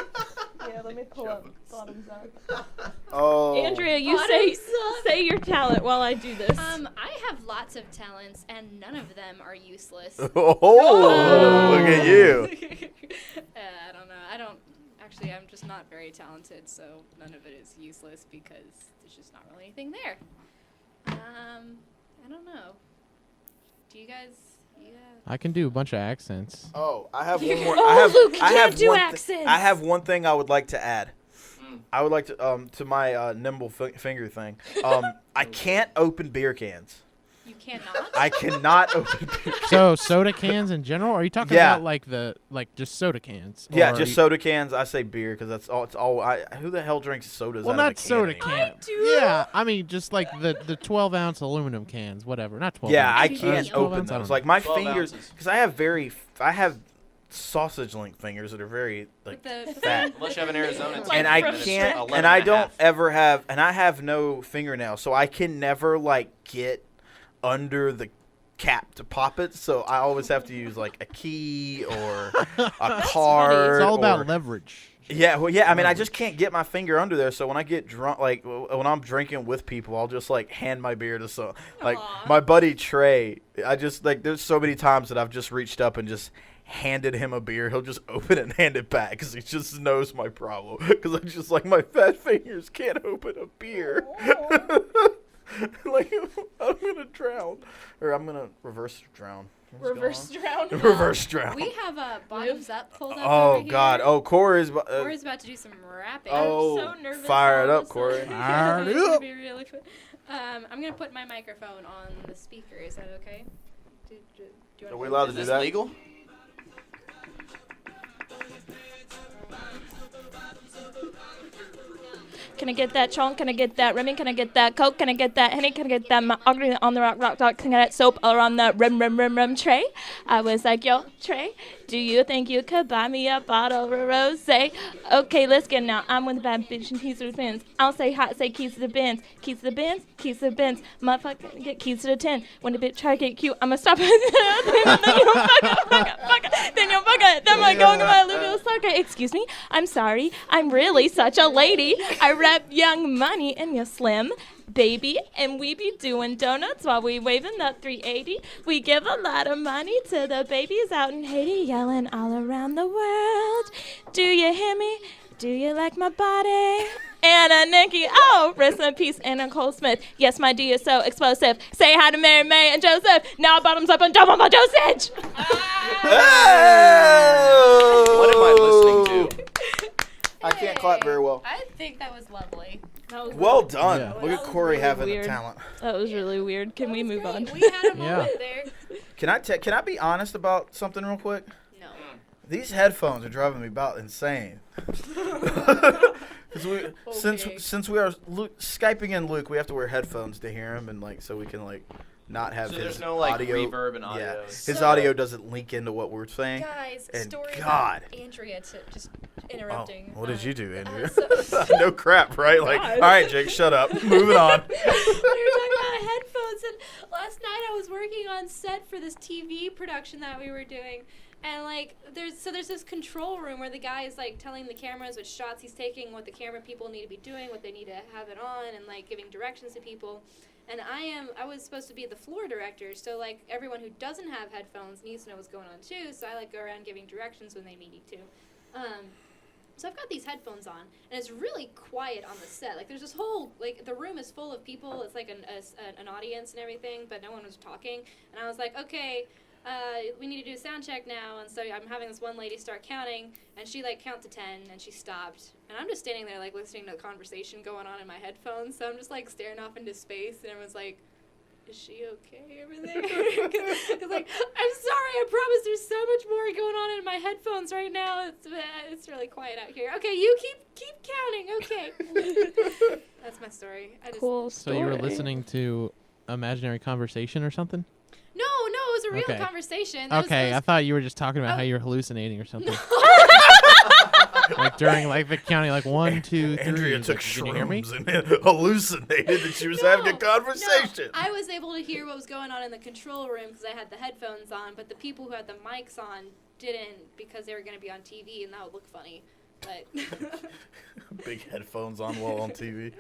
yeah, let me pull up bottoms up. Oh, Andrea, you Bottoms up. say your talent while I do this. I have lots of talents, and none of them are useless. Oh, look at you. I don't know. Actually, I'm just not very talented, so none of it is useless because there's just not really anything there. I don't know. Do you guys? Yeah. I can do a bunch of accents. Oh, I have one more. Oh, I have, Luke, you I can't have do one accents. I have one thing I would like to add. Mm. I would like to my nimble finger thing. I can't open beer cans. You cannot. I cannot open beer cans. So soda cans in general? Or are you talking Yeah. about like just soda cans? Yeah, Or just you- soda cans. I say beer because that's all. It's all. Who the hell drinks sodas? Well, out of a not can soda anymore? can. I do. Yeah, I mean just like the 12-ounce aluminum cans, whatever. Not 12. Yeah, I ounce. can't 12 open ounce, I don't those. know. Like my 12 fingers, ounces. because I have sausage link fingers that are very like The fat. Unless you have an Arizona. Like And I from can't, 11 and I and a don't half. ever have, and I have no fingernails, so I can never like get under the cap to pop it. So I always have to use like a key or a card. It's all or- about leverage. Yeah, well, yeah. I mean, I just can't get my finger under there. So when I get drunk, like when I'm drinking with people, I'll just like hand my beer to some, like Aw. my buddy Trey. I just like there's so many times that I've just reached up and just handed him a beer. He'll just open it and hand it back because he just knows my problem. Because I just like my fat fingers can't open a beer. Like I'm gonna drown, or I'm gonna reverse drown. What's going Reverse drown. on? Reverse drown. We have a bottoms up pulled up. Oh over God! Here. Oh, Corey's. Corey's about to do some rapping. Oh, I'm so nervous. fire it all up, of a Corey. sudden. Fire it It's gonna up. be really fun. I'm gonna put my microphone on the speaker. Is that okay? Do you Are wanna we do allowed that? to Is do this that? legal? Can I get that chunk? Can I get that Remy? Can I get that Coke? Can I get that Henny? Can I get that mahogany on the rock? Can I get soap all around that rim tray? I was like, yo, Trey, do you think you could buy me a bottle of rosé? Okay, let's get now. I'm with the bad bitch and keys to the bins. I'll say hot, say keys to the bins. Keys to the bins, keys to the bins. Motherfucker, get keys to the 10. When the bitch try to get cute, I'ma stop it. Then you'll fuck it. Then you'll fuck it. Then my going to my little sucker. Excuse me, I'm sorry. I'm really such a lady. I rep Young Money and your slim baby, and we be doing donuts while we waving that 380. We give a lot of money to the babies out in Haiti, yelling all around the world. Do you hear me? Do you like my body? Anna, Nikki, oh, rest in peace, Anna Cole Smith. Yes, my D is so explosive. Say hi to Mary May and Joseph. Now bottoms up and double my dosage. What am I listening to? I can't clap very well. I think that was lovely. That was Well done. Yeah. Look That at was Corey really having weird. the talent. That was really weird. Can we move on? We had a Yeah. moment there. Can I be honest about something real quick? No. These headphones are driving me about insane. 'Cause Okay. since we are Skyping in Luke, we have to wear headphones to hear him, and like so we can like not have So his there's no like audio. reverb and audio. Yeah, his So- audio doesn't link into what we're saying. Guys, And story God. about Andrea just Oh, interrupting. what did you do, Andrea? so- No crap, right? Like, God. all right, Jake, shut up. Moving on. we were talking about headphones listen. Last night I was working on set for this TV production that we were doing. And, like, there's this control room where the guy is, like, telling the cameras which shots he's taking, what the camera people need to be doing, what they need to have it on, and, like, giving directions to people. And I was supposed to be the floor director, so, like, everyone who doesn't have headphones needs to know what's going on, too. So I, like, go around giving directions when they need to. So I've got these headphones on, and it's really quiet on the set. Like, there's this whole, like, the room is full of people. It's, like, an audience and everything, but no one was talking. And I was like, okay, we need to do a sound check now. And so I'm having this one lady start counting, and she, like, count to 10, and she stopped. And I'm just standing there, like, listening to the conversation going on in my headphones. So I'm just, like, staring off into space, and everyone's like, is she okay over there? It's like, I'm sorry, I promise there's so much more going on in my headphones right now. It's really quiet out here. Okay, you keep counting. Okay. That's my story. Cool So story. you were listening to imaginary conversation or something? No, it was a real Okay. conversation. I thought you were just talking about how you were hallucinating or something. Like during like the counting, like 1, 2, 3. Andrea took Can you hear me? shrooms and hallucinated that she was having a conversation. No, I was able to hear what was going on in the control room because I had the headphones on, but the people who had the mics on didn't because they were going to be on TV and that would look funny. But Big headphones on while on TV.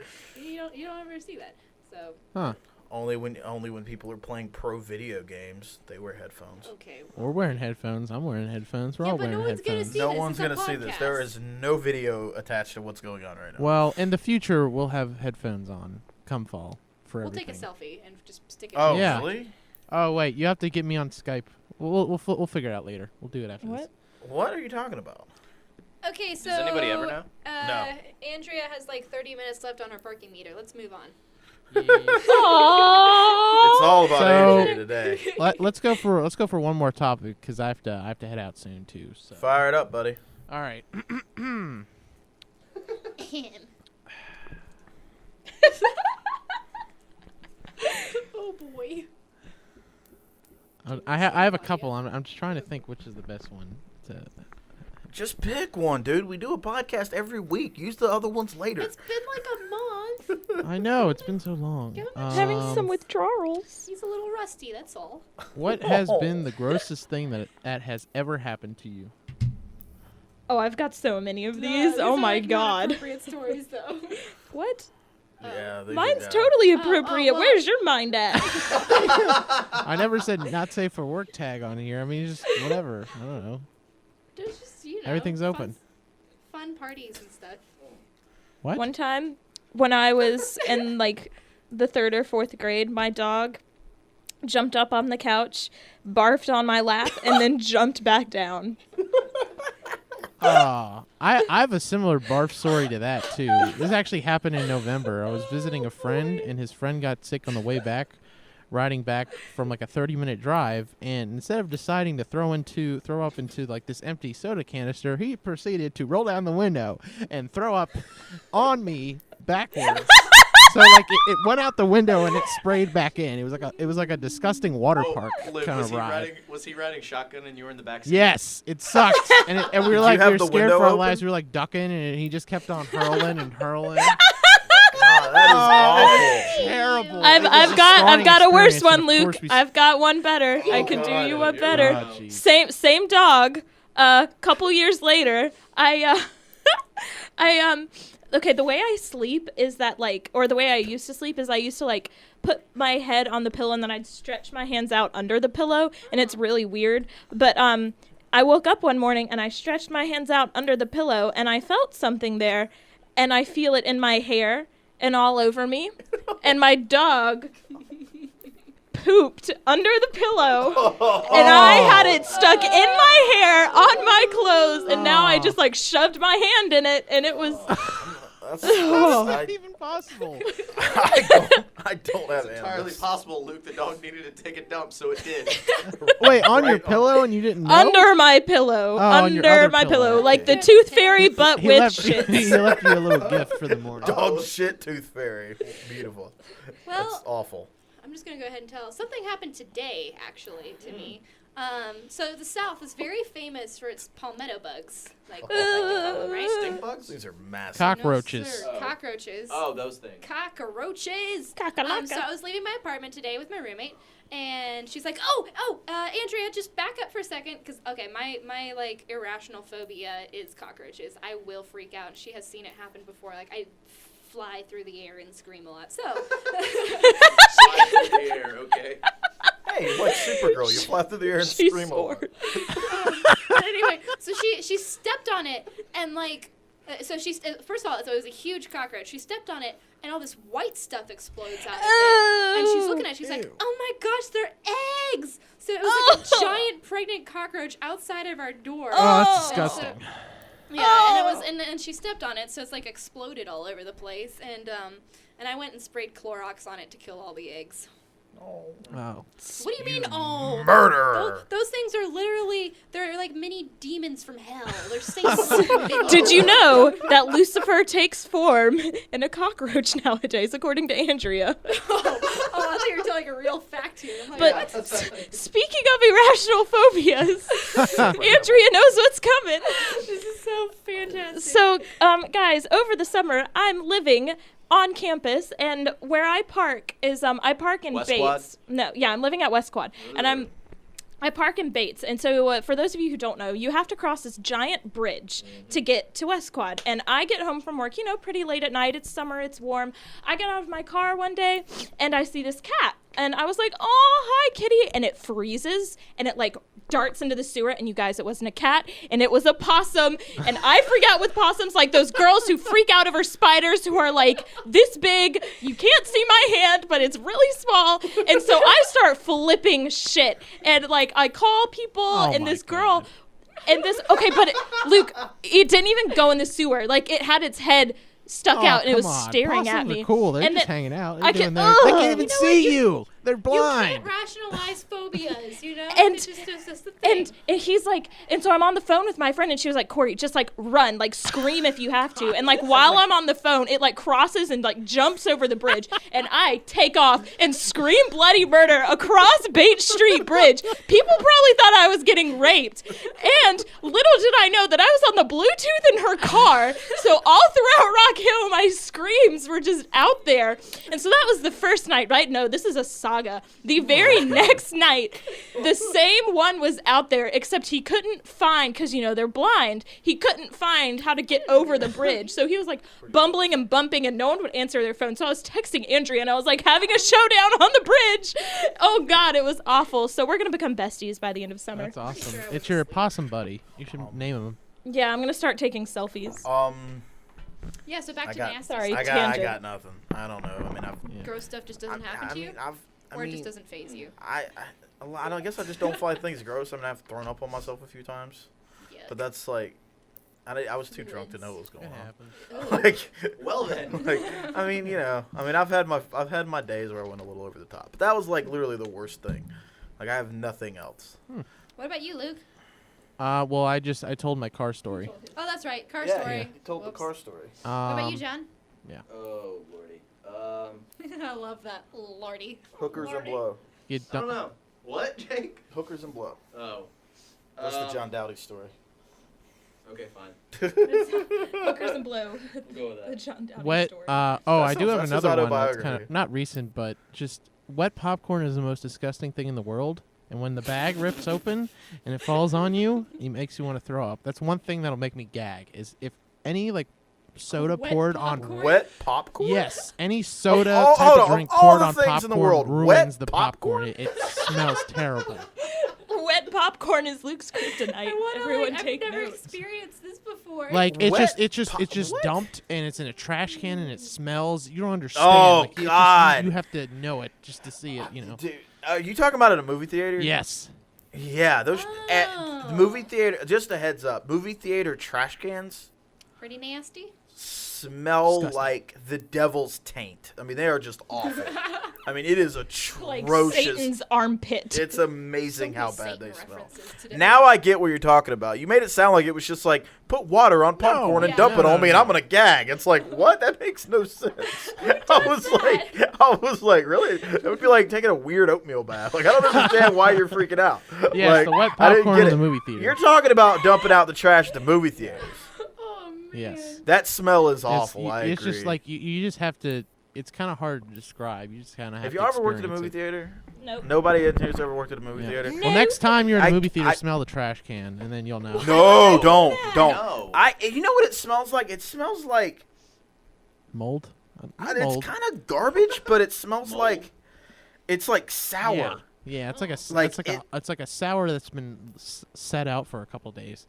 you don't ever see that. So Huh. Only when people are playing pro video games, they wear headphones. okay. We're wearing headphones. I'm wearing headphones. We're Yeah, all but no wearing one's gonna headphones. see No this. one's It's a gonna see this. There podcast. is no video attached to what's going on right now. Well, in the future, we'll have headphones on come fall for We'll everything. take a selfie and just stick it. Oh, Yeah. really? Oh wait, you have to get me on Skype. We'll figure it out later. We'll do it after What? What are you talking about? Okay, so Does anybody ever know? No. Andrea has like 30 minutes left on her parking meter. Let's move on. this. It's all about So- Andrea today. Let's go for one more topic because I have to head out soon too. So. Fire it up, buddy. All right. Oh boy. I have a couple. I'm just trying to think which is the best one to. Just pick one, dude. We do a podcast every week. Use the other ones later. It's been like a month. I know it's been so long. Give him Having some withdrawals. He's a little rusty, that's all. What has been the grossest thing that has ever happened to you? Oh, I've got so many of these. Oh are, my like, not god. appropriate stories though. What? Yeah, they Mine's do that. totally appropriate. well- Where's your mind at? I never said not safe for work tag on here. I mean, just whatever. I don't know. There's just, you know, Everything's fun- open. Fun parties and stuff. What? One time when I was in like the 3rd or 4th grade, my dog jumped up on the couch, barfed on my lap, and then jumped back down. I have a similar barf story to that too. This actually happened in November. I was visiting a friend, and his friend got sick on the way back, riding back from like a 30-minute drive. And instead of deciding to throw up into like this empty soda canister, he proceeded to roll down the window and throw up on me backwards. So like it went out the window and it sprayed back in. It was like a disgusting water park Liv, kind was of he ride. was he riding shotgun and you were in the back seat? Yes, it sucked, and we Did were you like have we the were scared window for our open? lives. We were like ducking, and he just kept on hurling and hurling. God, that is awful. Terrible. I've got a worse one, Luke. I've got one better. I Oh, can do God, you one you're better. right. Oh, jeez. Same dog. Couple years later, okay, the way I sleep is that or the way I used to sleep is I used to put my head on the pillow and then I'd stretch my hands out under the pillow, and it's really weird. But I woke up one morning and I stretched my hands out under the pillow and I felt something there, and I feel it in my hair and all over me, and my dog pooped under the pillow, and I had it stuck in my hair on my clothes, and now I just shoved my hand in it, and it was That's not even possible. I don't have It's entirely animals. possible, Luke. The dog needed to take a dump, so it did. Wait, on your Right on. pillow, and you didn't know? under my pillow, on your under other my pillow. pillow, like Okay. the tooth fairy, but He with left, shits. he left you a little gift for the morning. Dog shit tooth fairy. Beautiful. That's Well, awful. I'm just gonna go ahead and tell. Something happened today, actually, to me. So the South is very famous for its palmetto bugs. Like, Oh. Stink bugs? These are massive. Cockroaches. No, sir. Oh. Cockroaches. Oh, those things. Cockroaches. Kakalaka. So I was leaving my apartment today with my roommate, and she's like, Andrea, just back up for a second, because, okay, my, like, irrational phobia is cockroaches. I will freak out, and she has seen it happen before. Like, I fly through the air and scream a lot, so. Fly through the air, okay. Hey, you're like Supergirl. You fly through the air and She scream a lot. soared. But anyway, so she stepped on it, and, like, first of all, so it was a huge cockroach. She stepped on it, and all this white stuff explodes out of it. And she's looking at it, she's like, Ew. oh my gosh, they're eggs! So it was like a giant pregnant cockroach outside of our door. Oh, that's Oh. disgusting. Yeah, and she stepped on it, so it's like exploded all over the place. And I went and sprayed Clorox on it to kill all the eggs. Oh. Wow. What do you mean, oh? Murder. Those things are literally, they're like mini demons from hell. They're Satan's Did you know that Lucifer takes form in a cockroach nowadays, according to Andrea? Oh, I thought you were telling a real fact here. I'm like, But what? speaking of irrational phobias, Andrea knows what's coming. This is so fantastic. So, guys, over the summer, I'm living on campus, and where I park is I park in West Bates. Quad? No, yeah, I'm living at West Quad, and I park in Bates. And so, for those of you who don't know, you have to cross this giant bridge to get to West Quad. And I get home from work, pretty late at night. It's summer, it's warm. I get out of my car one day, and I see this cat. And I was like, oh, hi, kitty. And it freezes, and it, like, darts into the sewer. And you guys, it wasn't a cat, and it was a possum. And I freak out with possums, like those girls who freak out over spiders who are, like, this big. You can't see my hand, but it's really small. And so I start flipping shit. And, like, I call people, and my this girl... God. And this, okay, but Luke, it didn't even go in the sewer. Like, it had its head stuck Oh, out, and it was come on. staring at Possums me. are cool. They're and just then- hanging out. I They're can- doing their, they Ugh. can't even You know see what? you. They're You blind. can't rationalize phobias, you know? And- It's just the thing. And he's like, and so I'm on the phone with my friend, and she was like, Corey, just like run, like scream if you have to. And like while I'm on the phone, it like crosses and like jumps over the bridge, and I take off and scream bloody murder across Bates Street Bridge. People probably thought I was getting raped. And little did I know that I was on the Bluetooth in her car, so all throughout Rock Hill, my screams were just out there. And so that was the first night, right? No, this is a saga. The very next night, the same one was out there, except he couldn't find, because, they're blind, he couldn't find how to get over the bridge. So he was like bumbling and bumping, and no one would answer their phone. So I was texting Andrea, and I was like having a showdown on the bridge. Oh, God, it was awful. So we're going to become besties by the end of summer. That's awesome. Sure, It's your possum buddy. You should name him. Yeah, I'm going to start taking selfies. Yeah, so back I to got- nasty. Sorry. I tangent. got nothing. I don't know. I mean, Gross stuff just doesn't happen to you? Or it just doesn't faze you? I guess I just don't find things gross. I mean, I've thrown up on myself a few times, Yeah. but that's like, I was too drunk to know what was going It on. happens. Like, Well then. I've had my days where I went a little over the top, but that was like literally the worst thing. Like, I have nothing else. What about you, Luke? Well, I told my car story. Oh, that's right. Car story. You told Whoops. the car story. What about you, John? Oh, lordy. I love that. Lordy. Hookers and Lordy. blow. You I don't know. What, Jake? Hookers and blow. Oh. That's the John Dowdy story. Okay, fine. Hookers and Blue. We'll go with The that. John Dowdy Wet. story. I That do sounds- have that's his another one. That's kind autobiography. of not recent, but just wet popcorn is the most disgusting thing in the world. And when the bag rips open and it falls on you, it makes you want to throw up. That's one thing that'll make me gag. Is if any like soda Wet poured popcorn? on. Wet popcorn? Yes, any soda all- type hold of on, drink of all poured the on things in the popcorn world, ruins wet the popcorn? popcorn. It smells terrible. Wet popcorn is Luke's kryptonite. I want to, Everyone I've take never notes. experienced this before. Like it's Wet just what? dumped and it's in a trash can and it smells. You don't understand. Oh, like, you God. you have to know it just to see it. Dude, are you talking about at a movie theater? Yes. Yeah, those Oh. movie theater. Just a heads up, movie theater trash cans. Pretty nasty. smell Disgusting. like the devil's taint. I mean, they are just awful. I mean, it is Like atrocious. Satan's armpit. It's amazing So how many bad Satan they smell. references today. Now I get what you're talking about. You made it sound like it was just like put water on popcorn and Yeah. dump it No, on me, and no. I'm gonna gag. It's like what? That makes no sense. I was like, really? It would be like taking a weird oatmeal bath. Like I don't understand why you're freaking out. Yeah, like, it's the wet I didn't popcorn get in the it. movie theater. You're talking about dumping out the trash at the movie theaters. Oh, man. Yes. That smell is It's, awful. I it's agree. just like you just have to. It's kind of hard to describe. You just kind of have. Have you to ever worked at a movie experience theater? Nope. Nobody in here's ever worked at a movie Yeah. theater. Well, next time you're in a I- movie theater, I- smell the trash can, and then you'll know. No, don't. No. You know what it smells like? It smells like Mold. it's kind of garbage, but it smells Mold? like it's like sour. Yeah. Yeah, it's like a Like it's like a sour that's been set out for a couple days.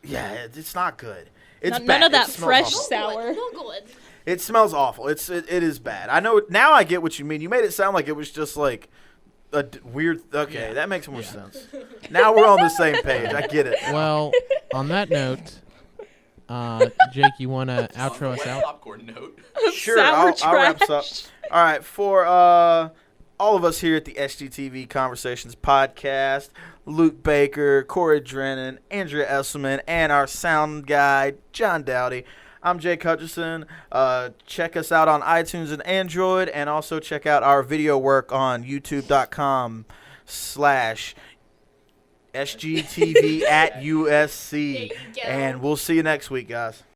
Yeah, it's not good. It's None bad. of that It smells fresh awful. sour. No good. It smells awful. It is bad. I know. Now I get what you mean. You made it sound like it was just like a weird. Okay, Yeah. that makes more Yeah. sense. Now we're on the same page. I get it. Well, on that note, Jake, you want to outro us Wet out? Popcorn note. Sure, Sour I'll wrap us up. trash. All right, for all of us here at the SGTV Conversations podcast, Luke Baker, Corey Drennan, Andrea Esselman, and our sound guy, John Dowdy. I'm Jake Hutchison. Check us out on iTunes and Android, and also check out our video work on youtube.com/SGTV at USC. There you go. And we'll see you next week, guys.